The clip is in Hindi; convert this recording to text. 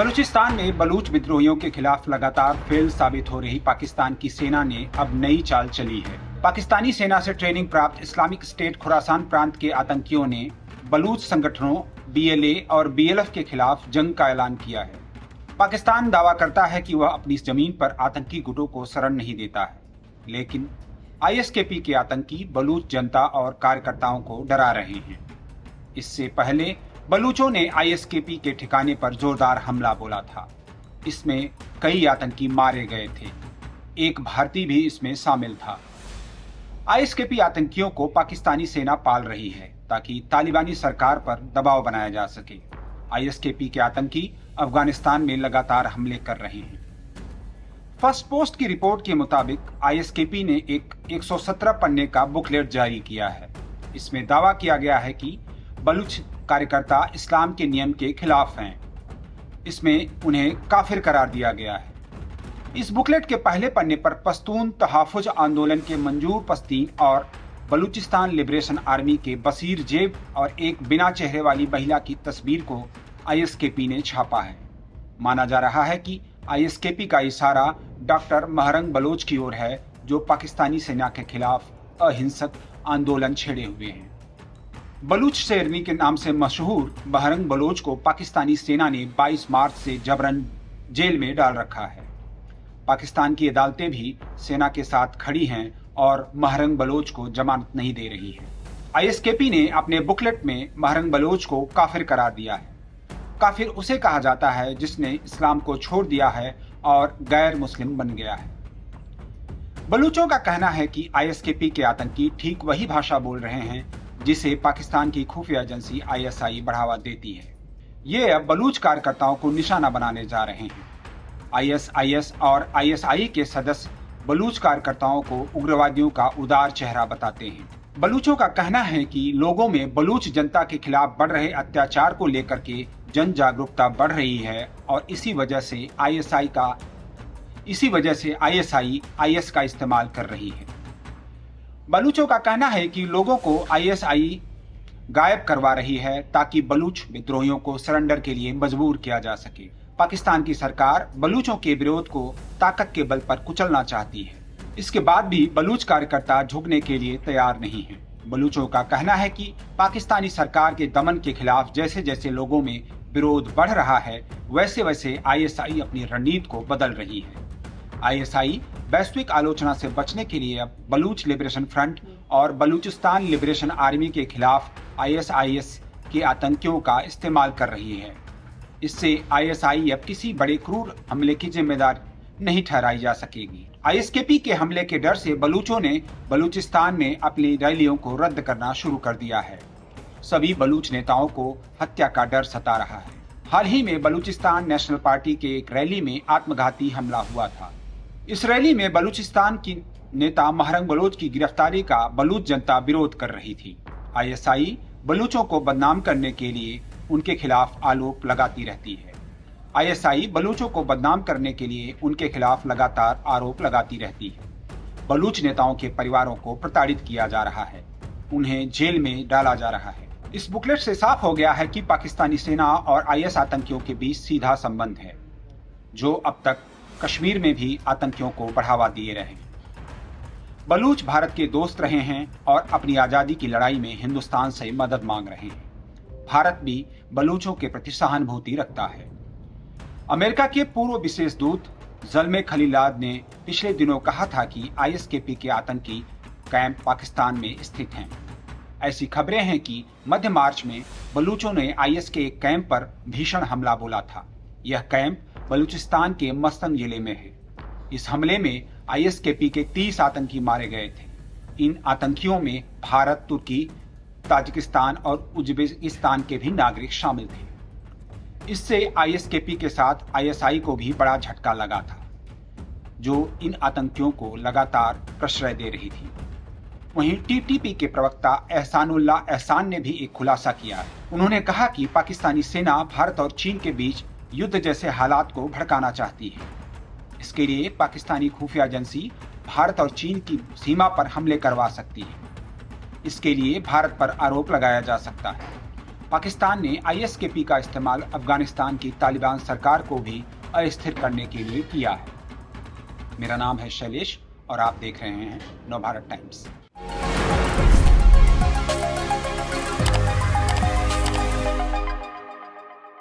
बलूचिस्तान में बलूच विद्रोहियों के खिलाफ लगातार फेल साबित हो रही पाकिस्तान की सेना ने अब नई चाल चली है। पाकिस्तानी सेना से ट्रेनिंग प्राप्त इस्लामिक स्टेट खुरासान प्रांत के आतंकियों ने बलूच संगठनों BLA और BLF के खिलाफ जंग का ऐलान किया है। पाकिस्तान दावा करता है कि वह अपनी जमीन पर आतंकी गुटों को शरण नहीं देता है, लेकिन ISKP के आतंकी बलूच जनता और कार्यकर्ताओं को डरा रहे हैं। इससे पहले बलूचों ने ISKP के ठिकाने पर जोरदार हमला बोला था। इसमें कई आतंकी मारे गए थे, एक भारतीय भी इसमें शामिल था। ISKP आतंकियों को पाकिस्तानी सेना पाल रही है ताकि तालिबानी सरकार पर दबाव बनाया जा सके। ISKP के आतंकी अफगानिस्तान में लगातार हमले कर रहे हैं। फर्स्ट पोस्ट की रिपोर्ट के मुताबिक ISKP ने एक 117 पन्ने का बुकलेट जारी किया है। इसमें दावा किया गया है कि बलूच कार्यकर्ता इस्लाम के नियम के खिलाफ हैं। इसमें उन्हें काफिर करार दिया गया है। इस बुकलेट के पहले पन्ने पर पश्तून तहाफुज आंदोलन के मंजूर पश्तीन और बलूचिस्तान लिबरेशन आर्मी के बशीर जेब और एक बिना चेहरे वाली महिला की तस्वीर को ISKP ने छापा है। माना जा रहा है कि ISKP का इशारा डॉक्टर महरंग बलोच की ओर है, जो पाकिस्तानी सेना के खिलाफ अहिंसक आंदोलन छेड़े हुए हैं। बलूच शेरनी के नाम से मशहूर महरंग बलोच को पाकिस्तानी सेना ने 22 मार्च से जबरन जेल में डाल रखा है। पाकिस्तान की अदालतें भी सेना के साथ खड़ी हैं और महरंग बलोच को जमानत नहीं दे रही है। ISKP ने अपने बुकलेट में महरंग बलोच को काफिर करार दिया है। काफिर उसे कहा जाता है जिसने इस्लाम को छोड़ दिया है और गैर मुस्लिम बन गया है। बलूचों का कहना है कि ISKP के आतंकी ठीक वही भाषा बोल रहे हैं जिसे पाकिस्तान की खुफिया एजेंसी ISI बढ़ावा देती है। ये अब बलूच कार्यकर्ताओं को निशाना बनाने जा रहे हैं। ISIS और ISI के सदस्य बलूच कार्यकर्ताओं को उग्रवादियों का उदार चेहरा बताते हैं। बलूचों का कहना है कि लोगों में बलूच जनता के खिलाफ बढ़ रहे अत्याचार को लेकर के जन जागरूकता बढ़ रही है और इसी वजह से ISI IS का इस्तेमाल कर रही है। बलूचों का कहना है कि लोगों को ISI गायब करवा रही है ताकि बलूच विद्रोहियों को सरेंडर के लिए मजबूर किया जा सके। पाकिस्तान की सरकार बलूचों के विरोध को ताकत के बल पर कुचलना चाहती है। इसके बाद भी बलूच कार्यकर्ता झुकने के लिए तैयार नहीं है। बलूचों का कहना है कि पाकिस्तानी सरकार के दमन के खिलाफ जैसे जैसे लोगों में विरोध बढ़ रहा है, वैसे वैसे ISI अपनी रणनीति को बदल रही है। ISI वैश्विक आलोचना से बचने के लिए अब बलूच लिबरेशन फ्रंट और बलूचिस्तान लिबरेशन आर्मी के खिलाफ ISIS के आतंकियों का इस्तेमाल कर रही है। इससे ISI अब किसी बड़े क्रूर हमले की जिम्मेदार नहीं ठहराई जा सकेगी। ISKP के हमले के डर से बलूचों ने बलूचिस्तान में अपनी रैलियों को रद्द करना शुरू कर दिया है। सभी बलूच नेताओं को हत्या का डर सता रहा है। हाल ही में बलूचिस्तान नेशनल पार्टी के एक रैली में आत्मघाती हमला हुआ था। इस रैली में बलूचिस्तान की नेता महरंग बलोच की गिरफ्तारी का बलूच जनता विरोध कर रही थी। ISI बलूचों को बदनाम करने के लिए उनके खिलाफ आरोप लगाती रहती है। ISI बलूचों को बदनाम करने के लिए उनके खिलाफ लगातार आरोप लगाती रहती है। बलूच नेताओं के परिवारों को प्रताड़ित किया जा रहा है, उन्हें जेल में डाला जा रहा है। इस बुकलेट से साफ हो गया है कि पाकिस्तानी सेना और IS आतंकियों के बीच सीधा संबंध है, जो अब तक कश्मीर में भी आतंकियों को बढ़ावा दिए रहे। बलूच भारत के दोस्त रहे हैं और अपनी आजादी की लड़ाई में हिंदुस्तान से मदद मांग रहे हैं। भारत भी बलूचों के प्रति सहानुभूति रखता है। अमेरिका के पूर्व विशेष दूत ज़ल्मे खलीलाद ने पिछले दिनों कहा था कि ISKP के आतंकी कैंप पाकिस्तान में स्थित हैं। ऐसी खबरें हैं कि मध्य मार्च में बलूचों ने IS के एक कैंप पर भीषण हमला बोला था। यह कैंप बलूचिस्तान के मस्तंग जिले में है। इस हमले में ISKP के 30 आतंकी मारे गए थे। इन आतंकियों में भारत, तुर्की, ताजिकिस्तान और उज्बेकिस्तान के भी नागरिक शामिल थे। इससे ISKP के साथ ISI को भी बड़ा झटका लगा था, जो इन आतंकियों को लगातार प्रश्रय दे रही थी। वहीं TTP के प्रवक्ता एहसानुल्लाह एहसान ने भी एक खुलासा किया है। उन्होंने कहा कि पाकिस्तानी सेना भारत और चीन के बीच युद्ध जैसे हालात को भड़काना चाहती है। इसके लिए पाकिस्तानी खुफिया एजेंसी भारत और चीन की सीमा पर हमले करवा सकती है। इसके लिए भारत पर आरोप लगाया जा सकता है। पाकिस्तान ने ISKP का इस्तेमाल अफगानिस्तान की तालिबान सरकार को भी अस्थिर करने के लिए किया है। मेरा नाम है शैलेश और आप देख रहे हैं नवभारत टाइम्स।